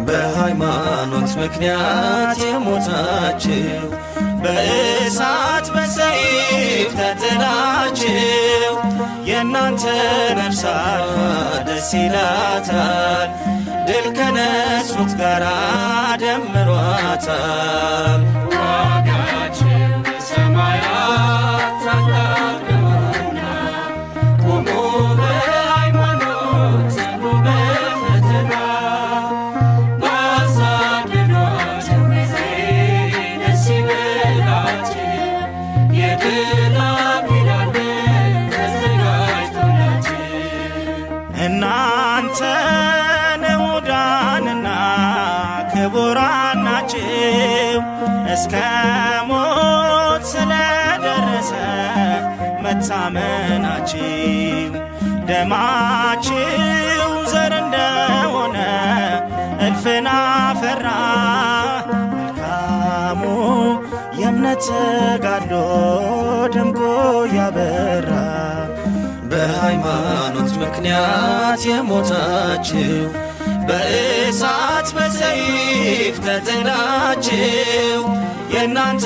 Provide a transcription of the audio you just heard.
በሃይማኖት ምክንያት የሞታችሁ በእሳት በሰይፍ ተጥላችሁ የእናንተ ነፍስ አርፋ ደስ ይላታል። ድል ከነሱት ጋር ደምሯታል። ዋጋችሁ በሰማያት ታላቅ ነውና ቁሙ በሃይማኖት ጽኑ በፈተና ባሳደዷችሁ ጊዜ ደስ ይበላችሁ የድል አክሊል አለ ተዘጋጅቶላችሁ። እናንተ ንዑዳንና ክቡራን ናችሁ እስከ ሞት ስለደረሰ መታመናችሁ ደማችሁ ዘር እንደሆነ እልፍን አፈራ። መልካሙ የእምነት ተጋድሎ ደምቆ ያበራ። በሃይማኖት ምክንያት የሞታችሁ በእሳት በሰይፍ ተጥላችሁ የእናንተ